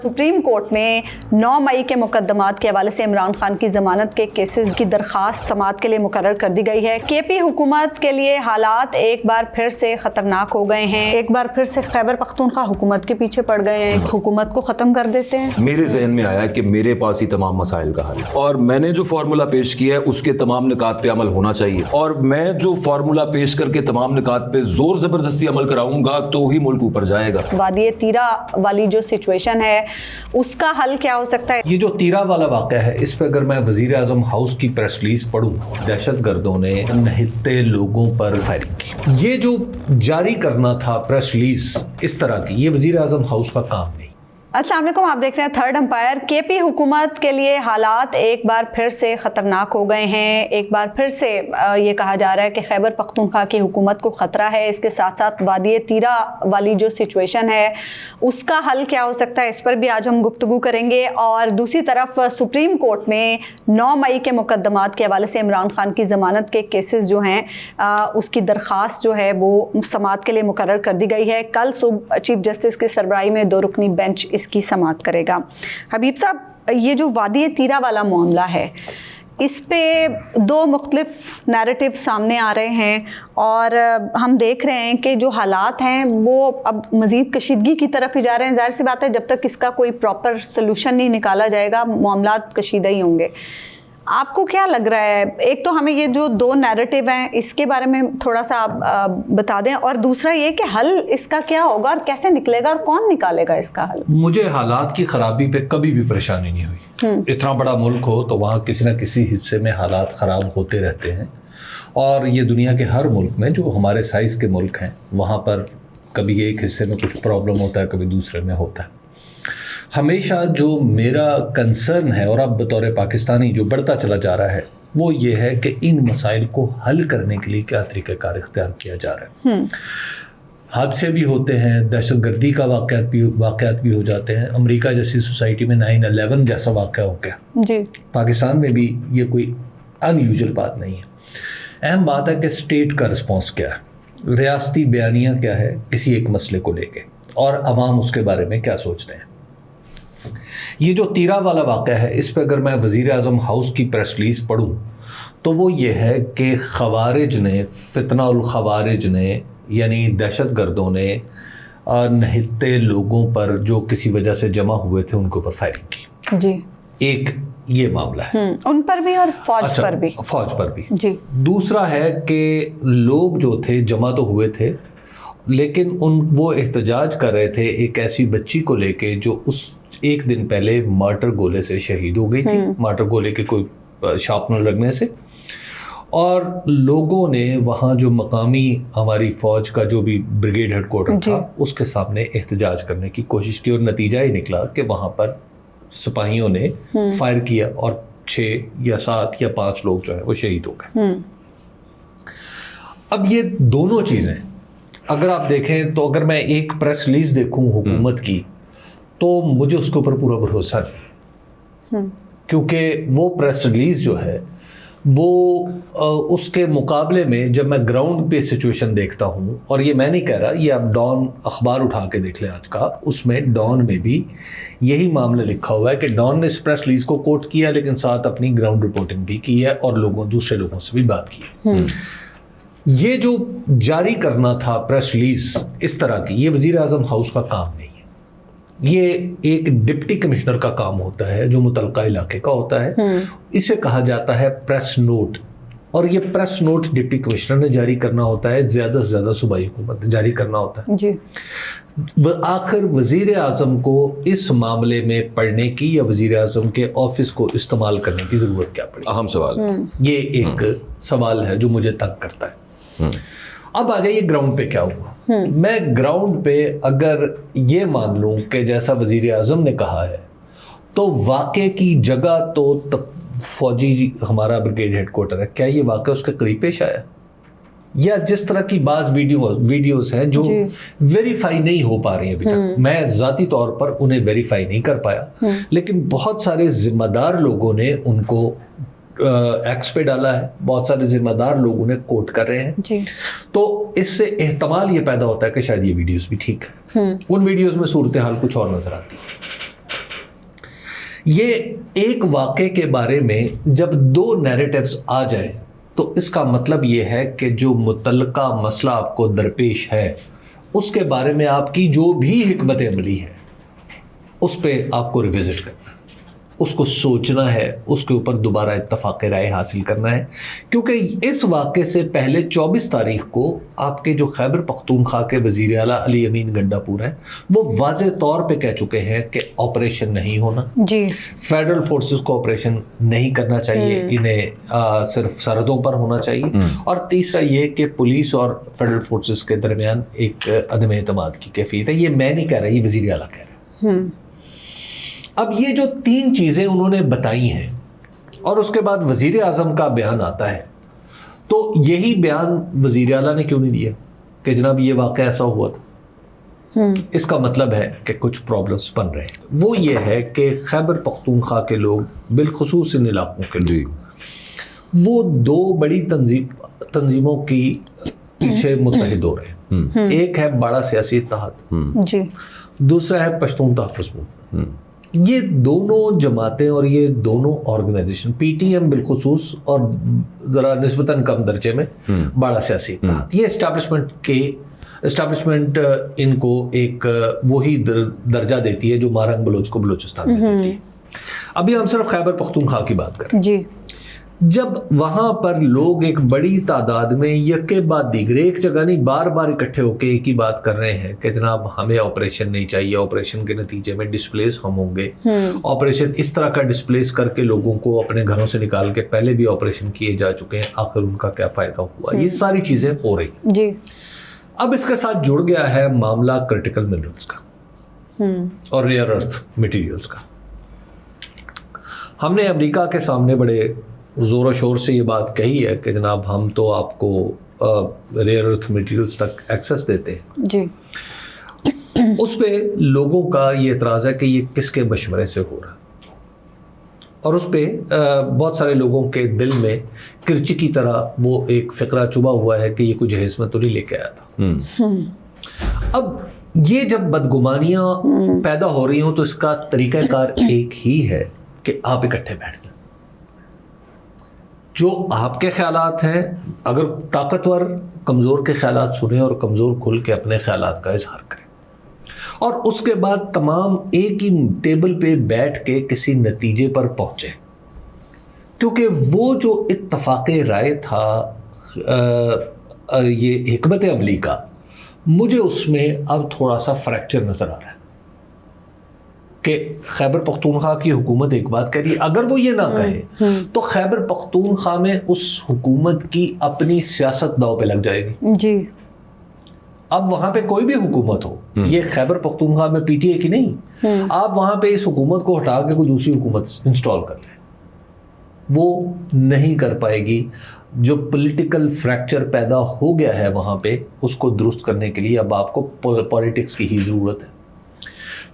Supreme court میں 9 مئی کے مقدمات کے حوالے سے عمران خان کی ضمانت کے کیسز کی درخواست سماعت کے لیے مقرر کر دی گئی ہے۔ کے پی حکومت کے لیے حالات ایک بار پھر سے خطرناک ہو گئے ہیں، ایک بار پھر سے خیبر پختونخوا حکومت کے پیچھے پڑ گئے ہیں، حکومت کو ختم کر دیتے ہیں۔ میرے ذہن میں آیا کہ میرے پاس ہی تمام مسائل کا حل ہے، اور میں نے جو فارمولا پیش کیا ہے اس کے تمام نکات پہ عمل ہونا چاہیے، اور میں جو فارمولا پیش کر کے تمام نکات پہ زور زبردستی عمل کراؤں گا تو ہی ملک اوپر جائے گا۔ وادی تیرا والی جو سچویشن ہے اس کا حل کیا ہو سکتا ہے؟ یہ جو تیرا والا واقعہ ہے اس پہ اگر میں وزیر اعظم ہاؤس کی پریس ریلیز پڑھوں، دہشت گردوں نے نہتے لوگوں پر فائرنگ کی، یہ جو جاری کرنا تھا پریس ریلیز اس طرح کی، یہ وزیر اعظم ہاؤس کا کام نہیں۔ السلام علیکم، آپ دیکھ رہے ہیں تھرڈ امپائر۔ کے پی حکومت کے لیے حالات ایک بار پھر سے خطرناک ہو گئے ہیں، ایک بار پھر سے یہ کہا جا رہا ہے کہ خیبر پختونخوا کی حکومت کو خطرہ ہے۔ اس کے ساتھ ساتھ وادی تیرا والی جو سچویشن ہے اس کا حل کیا ہو سکتا ہے، اس پر بھی آج ہم گفتگو کریں گے۔ اور دوسری طرف سپریم کورٹ میں 9 مئی کے مقدمات کے حوالے سے عمران خان کی ضمانت کے کیسز جو ہیں اس کی درخواست جو ہے وہ سماعت کے لیے مقرر کر دی گئی ہے۔ کل صبح چیف جسٹس کی سربراہی میں 2 رکنی بینچ اس کی سماعت کرے گا۔ حبیب صاحب، یہ جو وادی تیرا والا معاملہ ہے اس پہ 2 مختلف نیریٹو سامنے آ رہے ہیں، اور ہم دیکھ رہے ہیں کہ جو حالات ہیں وہ اب مزید کشیدگی کی طرف ہی جا رہے ہیں۔ ظاہر سی بات ہے جب تک اس کا کوئی پراپر سلوشن نہیں نکالا جائے گا معاملات کشیدہ ہی ہوں گے۔ آپ کو کیا لگ رہا ہے؟ ایک تو ہمیں یہ جو 2 نیریٹو ہیں اس کے بارے میں تھوڑا سا آپ بتا دیں، اور دوسرا یہ کہ حل اس کا کیا ہوگا اور کیسے نکلے گا اور کون نکالے گا اس کا حل؟ مجھے حالات کی خرابی پہ کبھی بھی پریشانی نہیں ہوئی۔ اتنا بڑا ملک ہو تو وہاں کسی نہ کسی حصے میں حالات خراب ہوتے رہتے ہیں، اور یہ دنیا کے ہر ملک میں جو ہمارے سائز کے ملک ہیں وہاں پر کبھی ایک حصے میں کچھ پرابلم ہوتا ہے، کبھی دوسرے میں ہوتا ہے۔ ہمیشہ جو میرا کنسرن ہے، اور اب بطور پاکستانی جو بڑھتا چلا جا رہا ہے، وہ یہ ہے کہ ان مسائل کو حل کرنے کے لیے کیا طریقہ کار اختیار کیا جا رہا ہے۔ حادثے بھی ہوتے ہیں، دہشت گردی کا واقعات بھی ہو جاتے ہیں۔ امریکہ جیسی سوسائٹی میں 9/11 جیسا واقعہ ہو گیا، جی پاکستان میں بھی یہ کوئی ان یوزول بات نہیں ہے۔ اہم بات ہے کہ اسٹیٹ کا رسپانس کیا ہے، ریاستی بیانیہ کیا ہے کسی ایک مسئلے کو لے کے، اور عوام اس کے بارے میں کیا سوچتے ہیں۔ یہ جو تیرا والا واقعہ ہے اس پہ اگر میں وزیر اعظم ہاؤس کی پریس ریلیز پڑھوں تو وہ یہ ہے کہ خوارج نے، فتنہ الخوارج نے، یعنی دہشت گردوں نے نہتے لوگوں پر جو کسی وجہ سے جمع ہوئے تھے ان کے اوپر فائرنگ کی۔ جی، ایک یہ معاملہ ہے، ان پر بھی اور فوج پر بھی۔ فوج پر بھی جی۔ دوسرا ہے کہ لوگ جو تھے جمع تو ہوئے تھے، لیکن وہ احتجاج کر رہے تھے ایک ایسی بچی کو لے کے جو اس ایک دن پہلے مارٹر گولے سے شہید ہو گئی تھی، مارٹر گولے کے کوئی شارپنر لگنے سے، اور لوگوں نے وہاں جو مقامی ہماری فوج کا جو بھی بریگیڈ ہیڈ کوارٹر تھا اس کے سامنے احتجاج کرنے کی کوشش کی، اور نتیجہ یہ نکلا کہ وہاں پر سپاہیوں نے فائر کیا اور 6 یا 7 یا 5 لوگ جو ہیں وہ شہید ہو گئے۔ اب یہ دونوں چیزیں اگر آپ دیکھیں تو اگر میں ایک پریس ریلیز دیکھوں حکومت کی تو مجھے اس کے اوپر پورا بھروسہ نہیں، کیونکہ وہ پریس ریلیز جو ہے وہ اس کے مقابلے میں جب میں گراؤنڈ پہ سچویشن دیکھتا ہوں، اور یہ میں نہیں کہہ رہا، یہ آپ ڈان اخبار اٹھا کے دیکھ لیں آج کا، اس میں ڈان میں بھی یہی معاملہ لکھا ہوا ہے کہ ڈان نے اس پریس ریلیز کو کوٹ کیا لیکن ساتھ اپنی گراؤنڈ رپورٹنگ بھی کی ہے اور دوسرے لوگوں سے بھی بات کی ہے۔ یہ جو جاری کرنا تھا پریس ریلیز اس طرح کی، یہ وزیر اعظم ہاؤس کا کام نہیں ہے، یہ ایک ڈپٹی کمشنر کا کام ہوتا ہے جو متعلقہ علاقے کا ہوتا ہے۔ اسے کہا جاتا ہے پریس نوٹ، اور یہ پریس نوٹ ڈپٹی کمشنر نے جاری کرنا ہوتا ہے، زیادہ سے زیادہ صوبائی حکومت نے جاری کرنا ہوتا ہے۔ جی، آخر وزیر اعظم کو اس معاملے میں پڑھنے کی یا وزیر اعظم کے آفس کو استعمال کرنے کی ضرورت کیا پڑی؟ اہم سوال، یہ ایک سوال ہے جو مجھے تنگ کرتا ہے۔ اب آ جائیے گراؤنڈ پہ کیا ہوا۔ میں گراؤنڈ پہ اگر یہ مان لوں کہ جیسا وزیر اعظم نے کہا ہے تو واقعے کی جگہ تو فوجی ہمارا بریگیڈ ہیڈ کوارٹر ہے، کیا یہ واقعہ اس کے قریب پیش آیا؟ یا جس طرح کی بعض ویڈیوز ہیں جو ویریفائی نہیں ہو پا رہی ہیں ابھی تک، میں ذاتی طور پر انہیں ویریفائی نہیں کر پایا، لیکن بہت سارے ذمہ دار لوگوں نے ان کو ایکس پہ ڈالا ہے، بہت سارے ذمہ دار لوگ انہیں کوٹ کر رہے ہیں، تو اس سے احتمال یہ پیدا ہوتا ہے کہ شاید یہ ویڈیوز بھی ٹھیک ہے۔ ان ویڈیوز میں صورتحال کچھ اور نظر آتی ہے۔ یہ ایک واقعے کے بارے میں جب دو نیریٹیوز آ جائیں تو اس کا مطلب یہ ہے کہ جو متعلقہ مسئلہ آپ کو درپیش ہے اس کے بارے میں آپ کی جو بھی حکمت عملی ہے اس پہ آپ کو ریوزٹ کرنا ہے، اس کو سوچنا ہے، اس کے اوپر دوبارہ اتفاق رائے حاصل کرنا ہے، کیونکہ اس واقعے سے پہلے 24 تاریخ کو آپ کے جو خیبر پختونخوا کے وزیر اعلیٰ علی امین گنڈاپور ہیں وہ واضح طور پہ کہہ چکے ہیں کہ آپریشن نہیں ہونا، جی فیڈرل فورسز کو آپریشن نہیں کرنا چاہیے، انہیں صرف سرحدوں پر ہونا چاہیے، اور تیسرا یہ کہ پولیس اور فیڈرل فورسز کے درمیان ایک عدم اعتماد کی کیفیت ہے۔ یہ میں نہیں کہہ رہا، یہ وزیر اعلیٰ کہہ رہے ہیں۔ اب یہ جو 3 چیزیں انہوں نے بتائی ہیں اور اس کے بعد وزیر اعظم کا بیان آتا ہے، تو یہی بیان وزیر اعلیٰ نے کیوں نہیں دیا کہ جناب یہ واقعہ ایسا ہوا تھا؟ اس کا مطلب ہے کہ کچھ پرابلمس بن رہے ہیں۔ وہ یہ ہے کہ خیبر پختونخوا کے لوگ، بالخصوص ان علاقوں کے لوگ، وہ 2 بڑی تنظیموں کی پیچھے متحد ہو رہے ہیں۔ ایک ہے بڑا سیاسی اتحاد، جی، دوسرا ہے پشتون تحفظ موومنٹ۔ یہ دونوں جماعتیں اور یہ دونوں آرگنائزیشن، پی ٹی ایم بالخصوص اور ذرا نسبتاً کم درجے میں بڑا سیاسی اتحاد، یہ اسٹیبلشمنٹ ان کو ایک وہی درجہ دیتی ہے جو مارنگ بلوچ کو بلوچستان میں دیتی ہے۔ ابھی ہم صرف خیبر پختونخوا کی بات کریں، جی، جب وہاں پر لوگ ایک بڑی تعداد میں یکے بعد دیگر، ایک جگہ نہیں، بار بار اکٹھے ہو کے ایک ہی بات کر رہے ہیں کہ جناب ہمیں آپریشن نہیں چاہیے، آپریشن کے نتیجے میں ڈسپلیس ہم ہوں گے، آپریشن اس طرح کا ڈسپلیس کر کے لوگوں کو اپنے گھروں سے نکال کے پہلے بھی آپریشن کیے جا چکے ہیں، آخر ان کا کیا فائدہ ہوا، یہ ساری چیزیں ہو رہی ہیں۔ جی، اب اس کے ساتھ جڑ گیا ہے معاملہ کرٹیکل منرلز کا اور ریئر ارتھ مٹیریلز کا۔ ہم نے امریکہ کے سامنے بڑے زور و شور سے یہ بات کہی ہے کہ جناب ہم تو آپ کو ریئر ارتھ مٹیریلز تک ایکسیس دیتے ہیں، جی، اس پہ لوگوں کا یہ اعتراض ہے کہ یہ کس کے مشورے سے ہو رہا ہے، اور اس پہ بہت سارے لوگوں کے دل میں کرچی کی طرح وہ ایک فقرہ چبھا ہوا ہے کہ یہ کوئی جہیز میں تو نہیں لے کے آیا تھا۔ اب یہ جب بدگمانیاں پیدا ہو رہی ہوں تو اس کا طریقہ کار ایک ہی ہے کہ آپ اکٹھے بیٹھ جائیں، جو آپ کے خیالات ہیں، اگر طاقتور کمزور کے خیالات سنیں اور کمزور کھل کے اپنے خیالات کا اظہار کریں، اور اس کے بعد تمام ایک ہی ٹیبل پہ بیٹھ کے کسی نتیجے پر پہنچے، کیونکہ وہ جو اتفاق رائے تھا یہ حکمت عملی کا، مجھے اس میں اب تھوڑا سا فریکچر نظر آ رہا ہے کہ خیبر پختونخوا کی حکومت ایک بات کہہ رہی ہے، اگر وہ یہ نہ کہے تو خیبر پختونخوا میں اس حکومت کی اپنی سیاست داؤ پہ لگ جائے گی۔ جی، اب وہاں پہ کوئی بھی حکومت ہو، یہ خیبر پختونخوا میں پی ٹی اے کی نہیں، آپ وہاں پہ اس حکومت کو ہٹا کے کوئی دوسری حکومت انسٹال کر لیں، وہ نہیں کر پائے گی۔ جو پولیٹیکل فریکچر پیدا ہو گیا ہے وہاں پہ، اس کو درست کرنے کے لیے اب آپ کو پولیٹکس کی ہی ضرورت ہے۔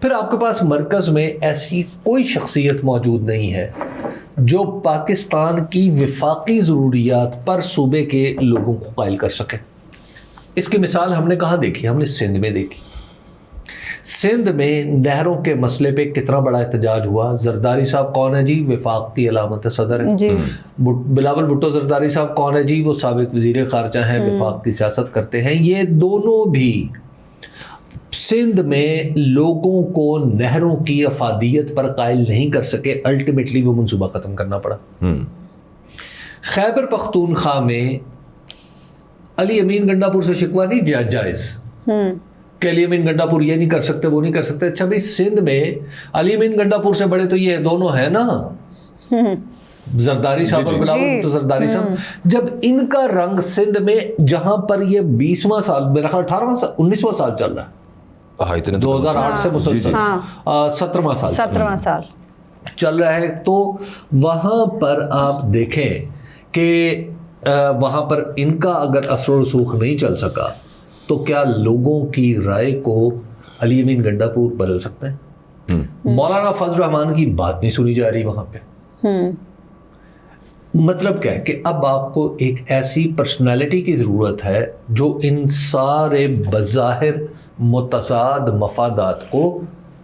پھر آپ کے پاس مرکز میں ایسی کوئی شخصیت موجود نہیں ہے جو پاکستان کی وفاقی ضروریات پر صوبے کے لوگوں کو قائل کر سکے۔ اس کی مثال ہم نے کہاں دیکھی؟ ہم نے سندھ میں دیکھی۔ سندھ میں نہروں کے مسئلے پہ کتنا بڑا احتجاج ہوا۔ زرداری صاحب کون ہے جی؟ وفاق کی علامت صدر ہے۔ جی، بلاول بھٹو زرداری صاحب کون ہے جی؟ وہ سابق وزیر خارجہ ہیں، وفاق کی سیاست کرتے ہیں۔ یہ دونوں بھی سندھ میں لوگوں کو نہروں کی افادیت پر قائل نہیں کر سکے، الٹیمیٹلی وہ منصوبہ ختم کرنا پڑا۔ خیبر پختونخوا میں علی امین گنڈاپور سے شکوہ نہیں جائز کہ علی امین گنڈاپور یہ نہیں کر سکتے، وہ نہیں کر سکتے۔ اچھا بھائی، سندھ میں علی امین گنڈاپور سے بڑے تو یہ دونوں ہیں نا، زرداری صاحب اور بلاول تو زرداری صاحب۔ جب ان کا رنگ سندھ میں، جہاں پر یہ 20واں سال، میرا خیال 18واں سال 19واں سال چل رہا ہے، 2008 سے مسلسل 17واں سال چل رہا ہے، تو وہاں پر آپ دیکھیں کہ وہاں پر ان کا اگر اثر و رسوخ نہیں چل سکا تو کیا لوگوں کی رائے کو علی امین گنڈاپور بدل سکتے ہیں؟ مولانا فضل الرحمان کی بات نہیں سنی جا رہی وہاں پہ۔ مطلب کیا ہے کہ اب آپ کو ایک ایسی پرسنالٹی کی ضرورت ہے جو ان سارے بظاہر متضاد مفادات کو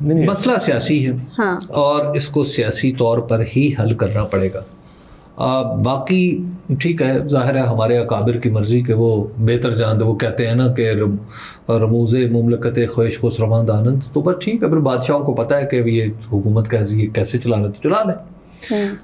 مسئلہ سیاسی ہے ہاں اور اس کو سیاسی طور پر ہی حل کرنا پڑے گا. باقی ٹھیک ہے، ظاہر ہے ہمارے اکابر کی مرضی کہ وہ بہتر جاند، وہ کہتے ہیں نا کہ رموز مملکت خویش خس رواند آنند، تو بس ٹھیک ہے، پھر بادشاہوں کو پتہ ہے کہ یہ حکومت کیسے چلانا تو چلا لیں.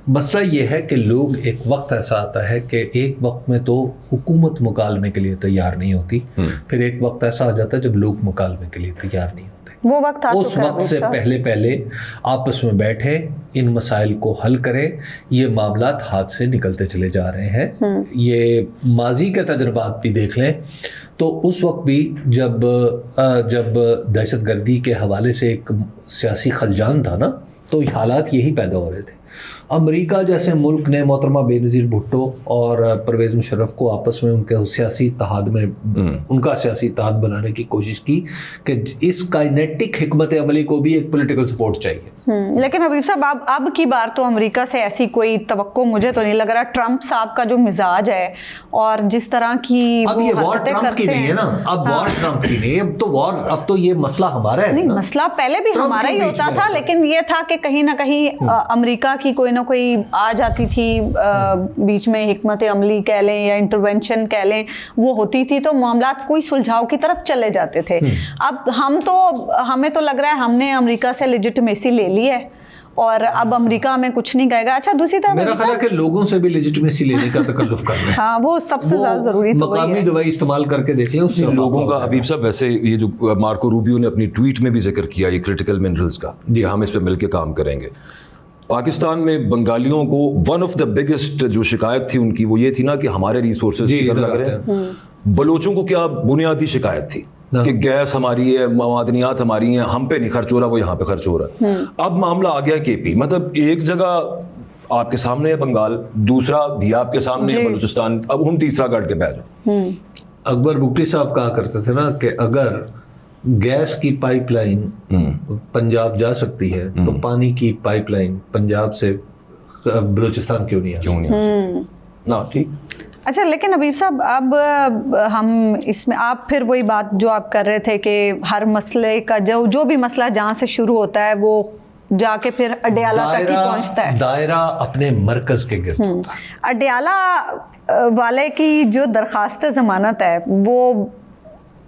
مسئلہ یہ ہے کہ لوگ ایک وقت ایسا آتا ہے کہ ایک وقت میں تو حکومت مکالمے کے لیے تیار نہیں ہوتی، پھر ایک وقت ایسا آ جاتا ہے جب لوگ مکالمے کے لیے تیار نہیں ہوتے. وہ وقت اس وقت سے پہلے آپس میں بیٹھے ان مسائل کو حل کریں. یہ معاملات ہاتھ سے نکلتے چلے جا رہے ہیں. یہ ماضی کے تجربات بھی دیکھ لیں تو اس وقت بھی جب دہشت گردی کے حوالے سے ایک سیاسی خلجان تھا نا، تو حالات یہی پیدا ہو رہے تھے. امریکہ جیسے ملک نے محترمہ بے نظیر بھٹو اور پرویز مشرف کو آپس میں ان کے سیاسی اتحاد میں ان کا سیاسی اتحاد بنانے کی کوشش کی کہ اس کائنیٹک حکمت عملی کو بھی ایک پولیٹیکل سپورٹ چاہیے. لیکن حبیب صاحب اب کی بار تو امریکہ سے ایسی کوئی توقع مجھے تو نہیں لگ رہا. ٹرمپ صاحب کا جو مزاج ہے اور جس طرح کی اب یہ وار ٹرمپ کی نہیں ہے نا، اب وار ٹرمپ کی نہیں، اب تو یہ مسئلہ ہمارا ہے. نہیں، مسئلہ پہلے بھی ہمارا ہی ہوتا تھا، لیکن یہ تھا کہ کہیں نہ کہیں امریکہ کی کوئی نہ کوئی آ جاتی تھی بیچ میں، حکمت عملی کہہ لیں یا انٹرونشن کہہ لیں، وہ ہوتی تھی تو معاملات کوئی سلجھاؤ کی طرف چلے جاتے تھے. اب ہمیں تو لگ رہا ہے ہم نے امریکہ سے لیجٹمیسی لے لی ہے اور اب امریکہ ہمیں کچھ نہیں کہے گا. اچھا، دوسری طرف میرا خیال ہے کہ لوگوں سے بھی لیجٹمیسی لینے کا تکلف کرنا ہے. ہاں، وہ سب سے زیادہ ضروری ہے. مقامی دوائی استعمال کر کے دیکھ لیں اس سے لوگوں کا. حبیب صاحب ویسے یہ جو مارکو روبیو نے اپنی ٹویٹ میں بھی ذکر کیا یہ کرٹیکل منرلز کا، یہ ہم اس پہ مل کے کام کریں گے. پاکستان میں بنگالیوں کو ون آف دا بگیسٹ جو شکایت تھی ان کی وہ یہ تھی نا کہ ہمارے ریسورسز ادھر لگ رہے ہیں. بلوچوں کو کیا بنیادی شکایت تھی کہ گیس ہماری ہے، معدنیات ہماری ہیں، ہم پہ نہیں خرچ ہو رہا، وہ یہاں پہ خرچ ہو رہا ہے. اب معاملہ آ گیا کے پی، مطلب ایک جگہ آپ کے سامنے ہے بنگال، دوسرا بھی آپ کے سامنے ہے بلوچستان، اب ہم تیسرا کاٹ کے بیٹھ جاؤ. اکبر بگٹی صاحب کہا کرتے تھے نا کہ اگر گیس کی پائپ لائن پنجاب جا سکتی ہے تو پانی کی پائپ لائن پنجاب سے بلوچستان کیوں نہیں نا. ٹھیک. اچھا، لیکن حبیب صاحب اب ہم اس میں آپ پھر وہی بات جو آپ کر رہے تھے کہ ہر مسئلے کا جو بھی مسئلہ جہاں سے شروع ہوتا ہے وہ جا کے پھر اڈیالہ تک ہی پہنچتا ہے. دائرہ اپنے مرکز کے گرد ہوتا ہے. اڈیالہ والے کی جو درخواست ضمانت ہے وہ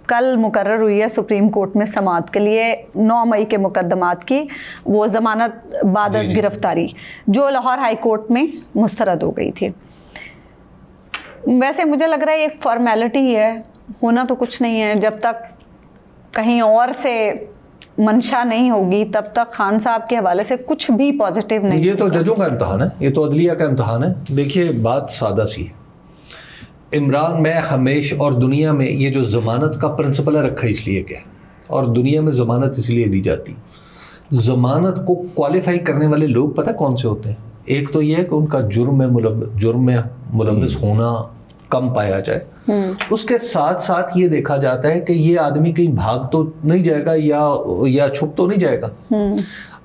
کل مقرر ہوئی ہے سپریم کورٹ میں سماعت کے لیے 9 مئی کے مقدمات کی. وہ ضمانت بعد از گرفتاری جو لاہور ہائی کورٹ میں مسترد ہو گئی تھی. ویسے مجھے لگ رہا ہے ایک فارمیلٹی ہے، ہونا تو کچھ نہیں ہے. جب تک کہیں اور سے منشا نہیں ہوگی تب تک خان صاحب کے حوالے سے کچھ بھی پازیٹیو نہیں. یہ تو ججوں کا امتحان ہے، یہ تو عدلیہ کا امتحان ہے. دیکھیے بات سادہ سی ہے. عمران میں ہمیشہ اور دنیا میں یہ جو ضمانت کا پرنسپل ہے رکھا اس لیے کیا، اور دنیا میں ضمانت اس لیے دی جاتی، ضمانت کو کوالیفائی کرنے والے لوگ پتہ کون سے ہوتے ہیں. ایک تو یہ ہے کہ ان کا جرم میں ملوث ہونا کم پایا جائے. اس کے ساتھ ساتھ یہ دیکھا جاتا ہے کہ یہ آدمی کہیں بھاگ تو نہیں جائے گا یا چھپ تو نہیں جائے گا.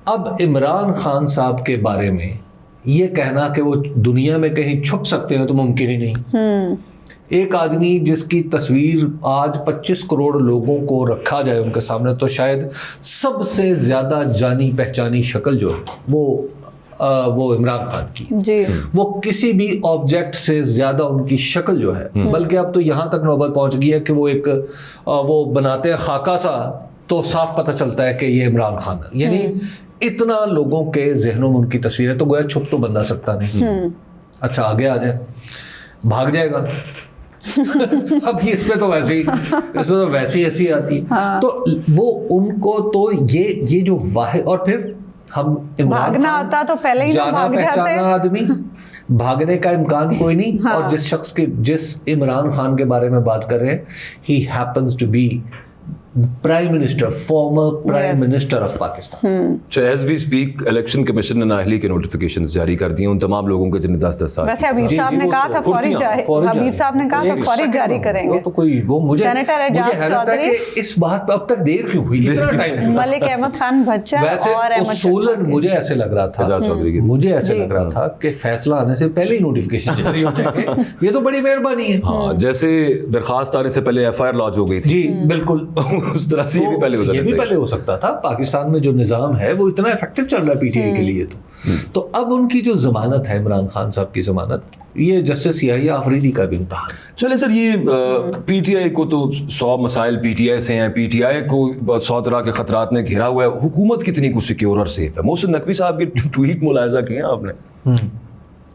اب عمران خان صاحب کے بارے میں یہ کہنا کہ وہ دنیا میں کہیں چھپ سکتے ہیں تو ممکن ہی نہیں. ایک آدمی جس کی تصویر آج 25 کروڑ لوگوں کو رکھا جائے ان کے سامنے تو شاید سب سے زیادہ جانی پہچانی شکل جو ہے وہ عمران خان کی. جی. وہ کسی بھی آبجیکٹ سے زیادہ ان کی شکل جو ہے، بلکہ اب تو یہاں تک نوبت پہنچ گئی ہے کہ وہ بناتے ہیں خاکہ سا تو صاف پتہ چلتا ہے کہ یہ عمران خان ہے. یعنی اتنا لوگوں کے ذہنوں میں ان کی تصویر ہے تو گویا چھپ تو بندہ سکتا نہیں. اچھا آگے آ جائے، بھاگ جائے گا. اب اس پہ تو ویسی ایسی آتی تو وہ ان کو تو یہ جو واحد، اور پھر ہم بھاگنا ہوتا تو پہلے ہی جانا پہچانا آدمی، بھاگنے کا امکان کوئی نہیں. اور جس عمران خان کے بارے میں بات کر رہے ہیں، he happens to be prime minister, former prime minister of Pakistan. As we speak election commission نے نااہلی کے نوٹیفیکیشنز جاری کر دیے ان تمام لوگوں کے جنہیں 10 سال. ویسے حبیب صاحب نے کہا تھا فوری جاری کریں گے. تو کوئی وہ مجھے سینیٹر اعجاز چودھری اس بات پہ اب تک دیر کیوں ہوئی، اتنا ٹائم. ملک احمد خان بھچا اور اصولاً مجھے ایسے لگ رہا تھا کہ فیصلہ آنے سے پہلے ہی نوٹیفیکیشن جاری ہو جائے. یہ تو بڑی مہربانی ہے. ہاں، جیسے درخواست آنے سے پہلے ایف آئی آر لانچ ہو گئی تھی. جی بالکل. اس طرح سے یہ بھی پہلے ہو سکتا تھا. پاکستان میں جو نظام ہے وہ اتنا افیکٹو چل رہا ہے پی ٹی آئی کے لیے, تو اب ان کی جو ضمانت ہے, عمران خان صاحب کی ضمانت, یہ جسٹس یحییٰ آفریدی کا بھی امتحان. چلے سر, یہ پی ٹی آئی کو تو 100 مسائل پی ٹی آئی سے ہیں, پی ٹی آئی کو 100 طرح کے خطرات نے گھیرا ہوا ہے, حکومت کتنی کچھ سیکیور اور سیف ہے. محسن نقوی صاحب کی ٹویٹ ملاحظہ کیے ہیں آپ نے,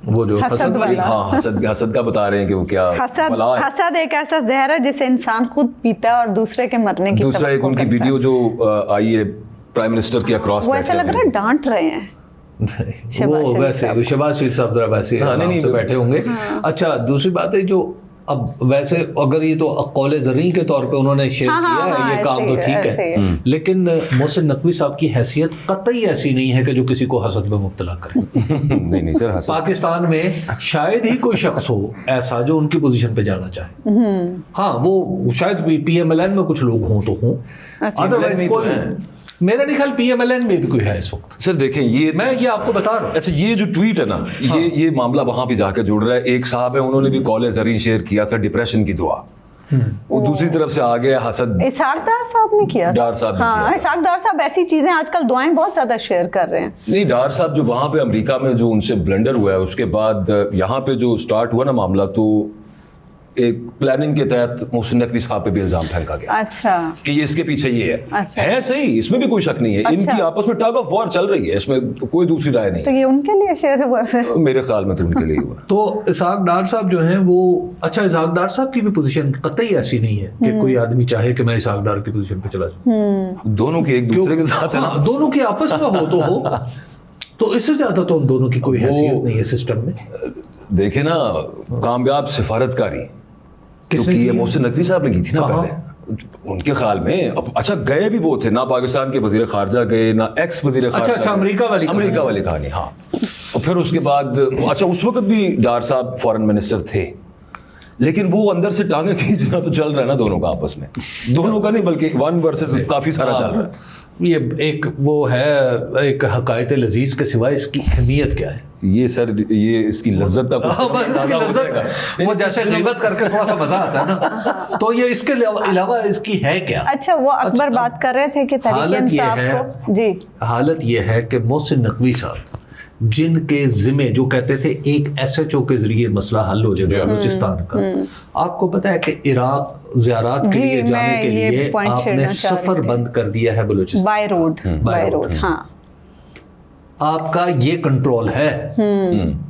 وہ جو حسد کا بتا رہے ہیں کہ وہ کیا حسد ایک ایسا زہر ہے جسے انسان خود پیتا ہے اور دوسرے کے مرنے کی. دوسرا ایک ان کی ویڈیو جو آئی ہے پرائم منسٹر کے اکراس, وہ ایسا لگ رہا ہے ڈانٹ رہے ہیں. وہ ویسے شہباز شریف صاحب ذرا ویسے بیٹھے ہوں گے. اچھا, دوسری بات ہے جو اب ویسے اگر یہ تو قول زرعی کے طور پہ انہوں نے شیئر کیا ہے, یہ کام تو ٹھیک ہے, لیکن محسن نقوی صاحب کی حیثیت قطعی ایسی نہیں ہے کہ جو کسی کو حسد میں مبتلا کرے. نہیں سر, پاکستان میں شاید ہی کوئی شخص ہو ایسا جو ان کی پوزیشن پہ جانا چاہے. ہاں, وہ شاید پی ایم ایل این میں کچھ لوگ ہوں تو ہوں, ادروائز کوئی. میرا نہیں خیال پی ایم ایل این میں بھی کوئی ہے اس وقت. سر دیکھیں, میں یہ آپ کو بتا رہا ہوں. اچھا, یہ جو ٹویٹ ہے نا, یہ معاملہ وہاں بھی جا کے جڑ رہا ہے. ایک صاحب ہے, انہوں نے بھی قول زرعی شیئر کیا تھا, ڈپریشن کی دعا. وہ دوسری طرف سے آ گیا حسد. اسحاق ڈار صاحب نے کیا. ڈار صاحب, ہاں, اسحاق ڈار صاحب ایسی چیزیں آج کل دعائیں بہت زیادہ شیئر کر رہے ہیں. نہیں, ڈار صاحب جو وہاں پہ امریکہ میں جو ان سے بلنڈر ہوا ہے, اس کے بعد یہاں پہ جو سٹارٹ ہوا نا معاملہ, تو ایک پلاننگ کے تحت محسن نقوی صاحب پہ بھی الزام پھینکا گیا. اچھا, کہ یہ اس کے پیچھے یہ ہے صحیح, اس میں بھی کوئی شک نہیں ہے. ان کی آپس میں ٹگ آف وار چل رہی ہے, اس میں کوئی دوسری رائے نہیں. تو یہ ان کے لیے شیئر ہوا ہے میرے خیال میں, تو ان کے لیے ہوا. تو اسحاق ڈار صاحب جو ہیں وہ, اچھا اسحاق ڈار صاحب کی بھی پوزیشن قطعی ایسی نہیں ہے کہ کوئی آدمی چاہے کہ میں اسحاق ڈار کی پوزیشن پہ چلا جاؤں. دونوں کی ایک دوسرے کے ساتھ ہے, دونوں کی آپس میں ہو تو اس سے زیادہ تو ان دونوں کی کوئی حیثیت نہیں ہے سسٹم میں. دیکھیں نا, کامیاب سفارتکاری کیونکہ یہ محسن نقوی صاحب نے کی تھی نا پہلے, ان کے خیال میں. اچھا, گئے بھی وہ تھے نہ, پاکستان کے وزیر خارجہ گئے نہ ایکس وزیر خارجہ. اچھا, امریکہ والی کہانی. ہاں, اور پھر اس کے بعد اچھا, اس وقت بھی ڈار صاحب فارن منسٹر تھے, لیکن وہ اندر سے ٹانگیں کھینچنا تو چل رہا ہے نا دونوں کا آپس میں. دونوں کا نہیں بلکہ ون ورسز کافی سارا چل رہا ہے. یہ ایک وہ ہے, ایک حقائق لذیذ کے سوائے اس کی اہمیت کیا ہے؟ یہ سر, یہ اس کی لذت کا وہ جیسے غیبت کر کے تھوڑا سا مزہ آتا ہے نا, تو یہ اس کے علاوہ اس کی ہے کیا؟ اچھا, وہ اکبر بات کر رہے تھے کہ تحریک انصاف کو, جی حالت یہ ہے کہ محسن نقوی صاحب جن کے ذمہ جو کہتے تھے ایک ایس ایچ او کے ذریعے مسئلہ حل ہو جائے گا بلوچستان کا, آپ کو پتا ہے کہ عراق زیارات کے لیے جانے کے لیے آپ نے سفر بند کر دیا ہے بلوچستان بائی روڈ. ہاں, آپ کا یہ کنٹرول ہے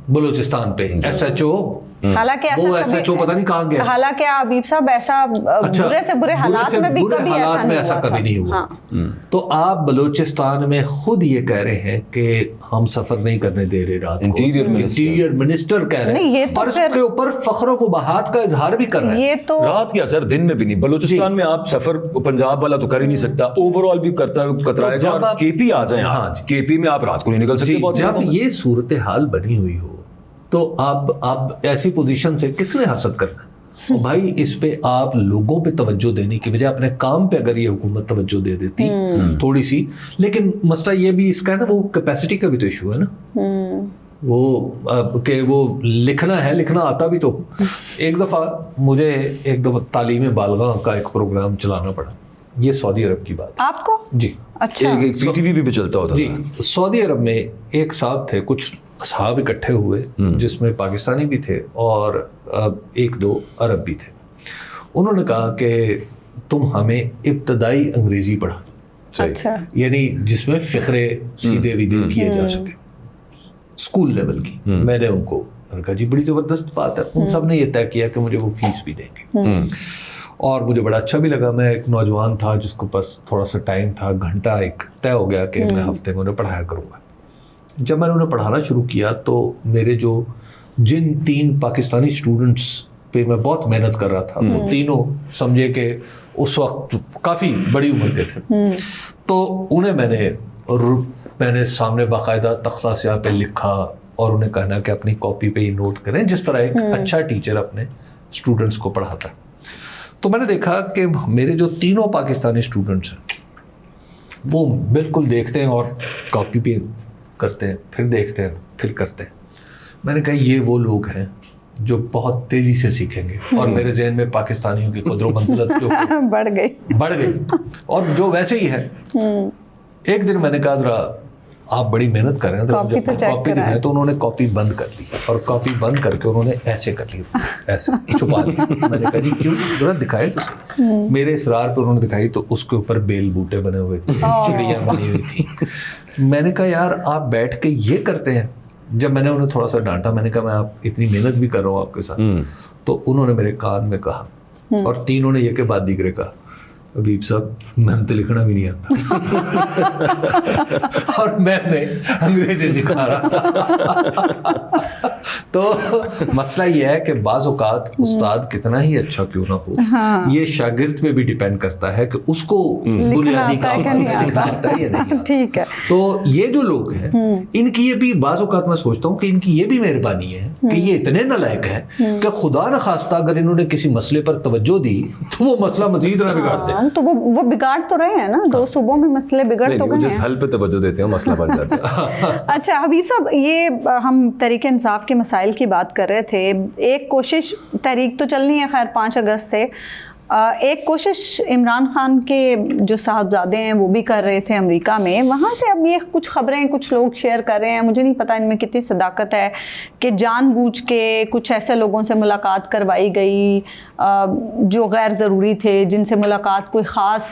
بلوچستان پہ. ایس ایچ او, حالانکہ وہ ایس ایچ او پتہ نہیں کہاں گیا. حالانکہ حبیب صاحب ایسا برے سے برے حالات میں بھی کبھی ایسا کبھی نہیں ہوا. تو آپ بلوچستان میں خود یہ کہہ رہے ہیں کہ ہم سفر نہیں کرنے دے رہے رات کو. انٹیریئر منسٹر کہہ رہے ہیں, اور اس کے اوپر فخر و مباحات کا اظہار بھی کر رہے ہیں. یہ تو رات کیا سر, دن میں بھی نہیں. بلوچستان میں آپ سفر پنجاب والا تو کر ہی نہیں سکتا, اوور آل بھی کرتا ہے کترائے گا. اور کے پی آ جائیں, کے پی میں آپ رات کو نہیں نکل سکتے. جب یہ صورتحال بنی ہوئی ہو تو آپ ایسی پوزیشن سے کس نے حسد کرنا ہے؟ بھائی, اس پہ آپ لوگوں پہ توجہ دینے کی بجائے اپنے کام پہ اگر یہ حکومت توجہ دے دیتی تھوڑی سی. لیکن مسئلہ یہ بھی اس کا ہے نا, وہ کیپیسٹی کا بھی تو ایشو ہے نا, وہ کہ وہ لکھنا ہے, لکھنا آتا بھی تو. ایک دفعہ مجھے تعلیم بالغاں کا ایک پروگرام چلانا پڑا, یہ سعودی عرب کی بات. آپ کو؟ جی. اچھا, پی ٹی وی پہ چلتا ہوتا. جی, سعودی عرب میں ایک صاحب تھے, کچھ اصحاب اکٹھے ہوئے جس میں پاکستانی بھی تھے اور ایک دو عرب بھی تھے. انہوں نے کہا کہ تم ہمیں ابتدائی انگریزی پڑھا دو, یعنی جس میں فقرے سیدھے ویدھے کیے جا سکے, اسکول لیول کی. میں نے ان کو کہا جی بڑی زبردست بات ہے. ان سب نے یہ طے کیا کہ مجھے وہ فیس بھی دیں گے, اور مجھے بڑا اچھا بھی لگا. میں ایک نوجوان تھا جس کو پاس تھوڑا سا ٹائم تھا, گھنٹہ ایک طے ہو گیا کہ میں ہفتے میں انہیں پڑھایا کروں گا. جب میں نے انہیں پڑھانا شروع کیا تو میرے جن 3 پاکستانی اسٹوڈنٹس پہ میں بہت محنت کر رہا تھا, وہ تینوں سمجھے کہ اس وقت کافی بڑی عمر کے تھے. تو انہیں میں نے سامنے باقاعدہ تختہ سیاہ پہ لکھا اور انہیں کہنا کہ اپنی کاپی پہ ہی نوٹ کریں, جس طرح ایک اچھا ٹیچر اپنے اسٹوڈنٹس کو پڑھاتا ہے. تو میں نے دیکھا کہ میرے جو تینوں پاکستانی اسٹوڈنٹس ہیں وہ بالکل دیکھتے ہیں اور کاپی پہ کرتے ہیں, پھر دیکھتے ہیں, پھر کرتے ہیں. میں نے کہا یہ وہ لوگ ہیں جو بہت تیزی سے سیکھیں گے, اور میرے ذہن میں پاکستانیوں کی قدر و منزلت کے اوپر بڑھ گئی, اور جو ویسے ہی ہے. ایک دن میں نے کہا ذرا آپ بڑی محنت کر رہے ہیں, کاپی دکھائیں, تو انہوں نے کاپی بند کر لی, اور کاپی بند کر کے انہوں نے ایسے کر لی, ایسے چھپا لی. میں نے کہا جی کیوں, ذرا دکھائے تو صحیح. میرے اصرار پہ انہوں نے دکھائی تو اس کے اوپر بیل بوٹے بنے ہوئے تھے, چڑیاں بنی ہوئی تھیں. میں نے کہا یار آپ بیٹھ کے یہ کرتے ہیں. جب میں نے انہیں تھوڑا سا ڈانٹا, میں نے کہا میں آپ اتنی محنت بھی کر رہا ہوں آپ کے ساتھ, تو انہوں نے میرے کان میں کہا, اور تینوں نے یہ کے بعد دیگرے کہا, حبیب صاحب میں تو لکھنا بھی نہیں آتا, اور میں نے انگریزی سکھا رہا تھا. تو مسئلہ یہ ہے کہ بعض اوقات استاد کتنا ہی اچھا کیوں نہ ہو, یہ شاگرد پہ بھی ڈیپینڈ کرتا ہے کہ اس کو بنیادی کام لکھنا آتا ہے یا نہیں. ٹھیک ہے. تو یہ جو لوگ ہیں ان کی یہ بھی بعض اوقات میں سوچتا ہوں کہ ان کی یہ بھی مہربانی ہے کہ یہ اتنے نالائق ہیں کہ خدا نخواستہ اگر انہوں نے کسی مسئلے پر توجہ دی تو وہ مسئلہ مزید نہ بگاڑ دیں. تو وہ بگاڑ تو رہے ہیں نا, 2 صوبوں میں مسئلے بگڑ تو گئے ہیں, جس حل پہ توجہ دیتے ہیں مسئلہ بن جاتا ہے. اچھا حبیب صاحب, یہ ہم تحریک انصاف کے مسائل کی بات کر رہے تھے. ایک کوشش, تحریک تو چلنی ہے خیر 5 اگست سے, ایک کوشش عمران خان کے جو صاحبزادے ہیں وہ بھی کر رہے تھے امریکہ میں. وہاں سے اب یہ کچھ خبریں کچھ لوگ شیئر کر رہے ہیں, مجھے نہیں پتہ ان میں کتنی صداقت ہے, کہ جان بوجھ کے کچھ ایسے لوگوں سے ملاقات کروائی گئی جو غیر ضروری تھے, جن سے ملاقات کوئی خاص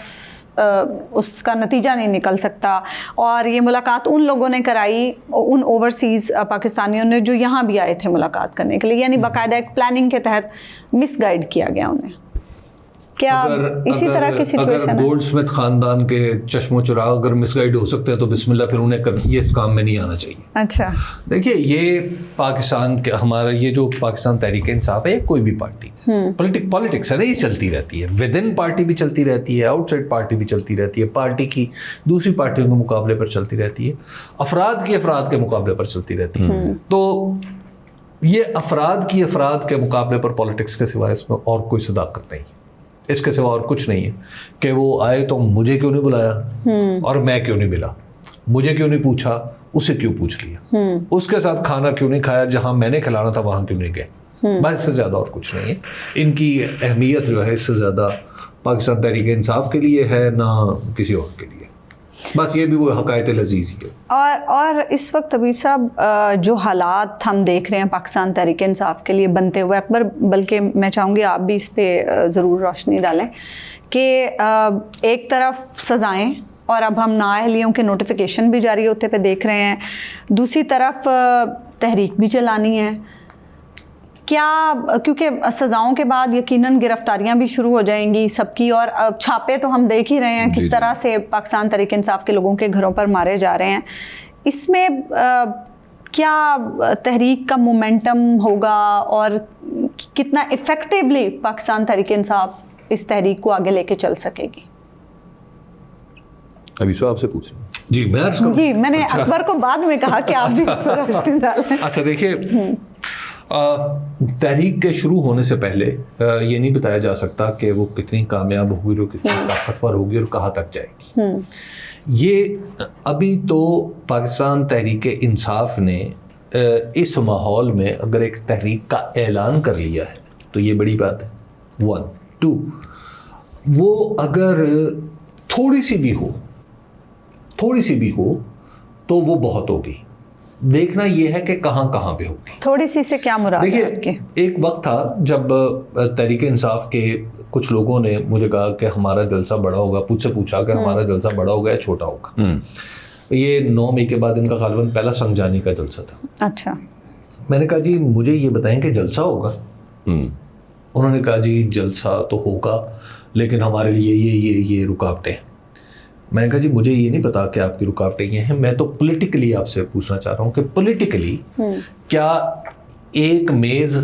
اس کا نتیجہ نہیں نکل سکتا, اور یہ ملاقات ان لوگوں نے کرائی, ان اوورسیز پاکستانیوں نے جو یہاں بھی آئے تھے ملاقات کرنے کے لیے, یعنی باقاعدہ ایک پلاننگ کے تحت مس گائیڈ کیا گیا انہیں. کیا اسی طرح کی سچویشن ہے؟ اگر گولڈ سمتھ خاندان کے چشم و چراغ اگر مس گائیڈ ہو سکتے ہیں تو بسم اللہ, پھر انہیں یہ اس کام میں نہیں آنا چاہیے. اچھا دیکھیے, یہ پاکستان کے ہمارا یہ جو پاکستان تحریک انصاف ہے, کوئی بھی پارٹی پالیٹکس ہے نا, یہ چلتی رہتی ہے. ود ان پارٹی بھی چلتی رہتی ہے, آؤٹ سائڈ پارٹی بھی چلتی رہتی ہے, پارٹی کی دوسری پارٹیوں کے مقابلے پر چلتی رہتی ہے, افراد کے مقابلے پر چلتی رہتی ہے. تو یہ افراد کے مقابلے پر پالیٹکس کے سوائے اس میں اور کوئی صداقت نہیں, اس کے سوا اور کچھ نہیں ہے. کہ وہ آئے تو مجھے کیوں نہیں بلایا اور میں کیوں نہیں ملا, مجھے کیوں نہیں پوچھا اسے کیوں پوچھ لیا, اس کے ساتھ کھانا کیوں نہیں کھایا, جہاں میں نے کھلانا تھا وہاں کیوں نہیں گئے. بس اس سے زیادہ اور کچھ نہیں ہے. ان کی اہمیت جو ہے اس سے زیادہ پاکستان تحریک انصاف کے لیے ہے نہ کسی اور کے لیے. بس یہ بھی وہ حقائق لذیذ ہی ہے. اور اس وقت حبیب صاحب جو حالات ہم دیکھ رہے ہیں پاکستان تحریک انصاف کے لیے بنتے ہوئے, اکبر بلکہ میں چاہوں گی آپ بھی اس پہ ضرور روشنی ڈالیں, کہ ایک طرف سزائیں, اور اب ہم نااہلیوں کے نوٹیفیکیشن بھی جاری ہوتے پہ دیکھ رہے ہیں, دوسری طرف تحریک بھی چلانی ہے. کیا, کیونکہ سزاؤں کے بعد یقیناً گرفتاریاں بھی شروع ہو جائیں گی سب کی, اور چھاپے تو ہم دیکھ ہی رہے ہیں کس طرح سے پاکستان تحریک انصاف کے لوگوں کے گھروں پر مارے جا رہے ہیں. اس میں کیا تحریک کا مومنٹم ہوگا, اور کتنا افیکٹولی پاکستان تحریک انصاف اس تحریک کو آگے لے کے چل سکے گی؟ ابھی سو آپ سے پوچھیں. جی میں نے اکبر کو بعد میں کہا کہ آپ بھی اس پر روشنی ڈالیں. اچھا دیکھیے, تحریک کے شروع ہونے سے پہلے یہ نہیں بتایا جا سکتا کہ وہ کتنی کامیاب ہوگی اور کتنی طاقتور ہوگی اور کہاں تک جائے گی. یہ ابھی تو پاکستان تحریک انصاف نے اس ماحول میں اگر ایک تحریک کا اعلان کر لیا ہے تو یہ بڑی بات ہے. 1 2 وہ اگر تھوڑی سی بھی ہو تو وہ بہت ہوگی. دیکھنا یہ ہے کہ کہاں پہ ہوگی. تھوڑی سی سے کیا مراد ہے آپ کی؟ ایک وقت تھا جب تحریک انصاف کے کچھ لوگوں نے مجھے کہا کہ ہمارا جلسہ بڑا ہوگا, پوچھا کہ ہمارا جلسہ بڑا ہوگا یا چھوٹا ہوگا. یہ 9 مئی کے بعد ان کا غالباً پہلا سنگجانی کا جلسہ تھا. اچھا. میں نے کہا جی مجھے یہ بتائیں کہ جلسہ ہوگا. انہوں نے کہا جی جلسہ تو ہوگا لیکن ہمارے لیے یہ رکاوٹیں. میں نے کہا جی مجھے یہ نہیں پتا کہ آپ کی رکاوٹیں یہ ہیں, میں تو پولیٹیکلی آپ سے پوچھنا چاہ رہا ہوں کہ پولیٹیکلی کیا ایک میز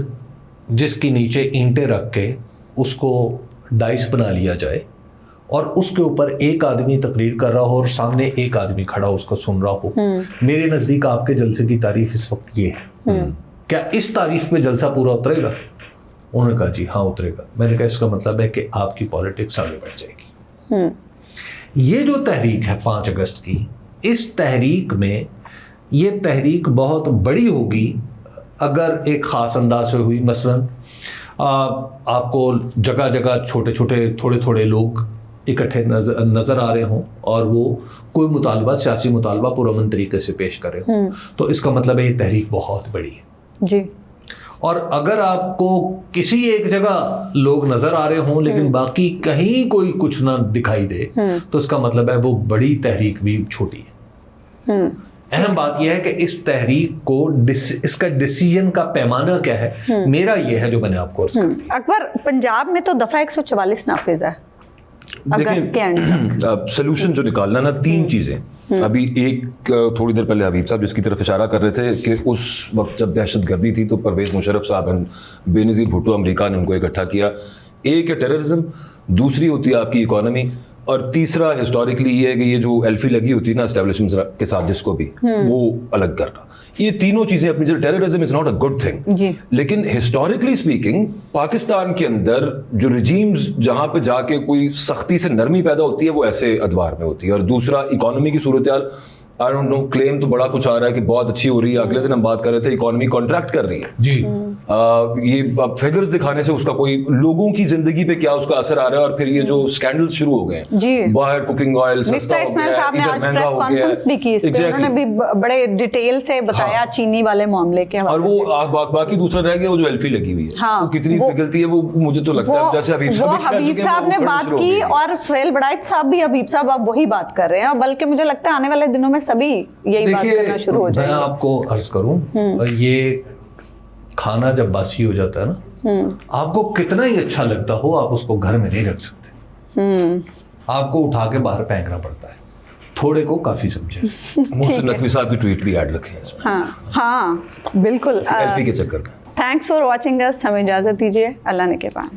جس کے نیچے اینٹیں رکھ کے اس کو ڈائس بنا لیا جائے اور اس کے اوپر ایک آدمی تقریر کر رہا ہو اور سامنے ایک آدمی کھڑا ہو اس کو سن رہا ہو, میرے نزدیک آپ کے جلسے کی تعریف اس وقت یہ ہے. کیا اس تعریف میں جلسہ پورا اترے گا؟ انہوں نے کہا جی ہاں اترے گا. میں نے کہا اس کا مطلب ہے کہ آپ کی پالیٹکس آگے بڑھ جائے گی. یہ جو تحریک ہے 5 اگست کی, اس تحریک میں یہ تحریک بہت بڑی ہوگی اگر ایک خاص انداز سے ہوئی، مثلاً آپ کو جگہ جگہ چھوٹے چھوٹے تھوڑے تھوڑے لوگ اکٹھے نظر آ رہے ہوں اور وہ کوئی مطالبہ، سیاسی مطالبہ پرامن طریقے سے پیش کر رہے ہوں، تو اس کا مطلب ہے یہ تحریک بہت بڑی ہے جی. اور اگر آپ کو کسی ایک جگہ لوگ نظر آ رہے ہوں لیکن باقی کہیں کوئی کچھ نہ دکھائی دے تو اس کا مطلب ہے وہ بڑی تحریک بھی چھوٹی ہے. اہم بات یہ ہے کہ اس تحریک کو اس کا ڈیسیژن کا پیمانہ کیا ہے. میرا یہ ہے جو میں نے آپ کو عرض کر دیا. اکبر، پنجاب میں تو دفعہ 144 نافذ ہے اگست کے اینڈ. سلوشن جو نکالنا نا، تین چیزیں. ابھی ایک تھوڑی دیر پہلے حبیب صاحب جس کی طرف اشارہ کر رہے تھے کہ اس وقت جب دہشت گردی تھی تو پرویز مشرف صاحب، بے نظیر بھٹو امریکہ نے ان کو اکٹھا کیا. ایک ہے ٹیررزم، دوسری ہوتی ہے آپ کی اکانومی، اور تیسرا ہسٹوریکلی یہ ہے کہ یہ جو ایلفی لگی ہوتی ہے نا اسٹیبلشمنٹ کے ساتھ جس کو بھی، وہ الگ کرنا. یہ تینوں چیزیں اپنی جگہ. Terrorism is not a good thing, لیکن ہسٹوریکلی اسپیکنگ پاکستان کے اندر جو رجیمز جہاں پہ جا کے کوئی سختی سے نرمی پیدا ہوتی ہے وہ ایسے ادوار میں ہوتی ہے. اور دوسرا اکانومی کی صورتحال، آئی ڈونٹ نو، کلیم تو بڑا کچھ آ رہا ہے کہ بہت اچھی ہو رہی ہے. اگلے دن ہم بات کر رہے تھے اکانومی کانٹریکٹ کر رہی ہے. جی یہ فگرز دکھانے سے اس کا کوئی لوگوں کی زندگی پہ کیا اس کا اثر آ رہا ہے. اور پھر یہ جو اسکینڈل شروع ہو گئے ہیں، باہر کوکنگ آئل سستا ہو گیا ہے، صاحب نے آج پریس کانفرنس بھی کی، اس پہ انہوں نے بھی بڑے ڈیٹیل سے بتایا چینی والے معاملے کے حوالے سے. اور وہ باقی دوسرا رہ گیا وہ جو ایلفی لگی ہوئی ہے، وہ کتنی پگھلتی ہے. وہ مجھے تو لگتا ہے جیسے حبیب صاحب نے بات کی اور سہیل بڑائچ صاحب بھی، حبیب صاحب اب وہی بات کر رہے ہیں، بلکہ مجھے لگتا ہے آنے والے دنوں میں سبھی یہی بات کرنا شروع ہو جائے. میں آپ کو عرض کروں، یہ کھانا جب باسی ہو جاتا ہے نا، آپ کو کتنا ہی اچھا لگتا ہو، آپ اس کو گھر میں نہیں رکھ سکتے، آپ کو اٹھا کے باہر پھینکنا پڑتا ہے. تھوڑے کو کافی سمجھے. محسن نقوی صاحب کی ٹویٹ بھی ایڈ رکھیں. ہاں بالکل، ایلفی کے چکر میں. تھینکس فار واچنگ اس. ہمیں اجازت دیجیے. اللہ نے کے پان.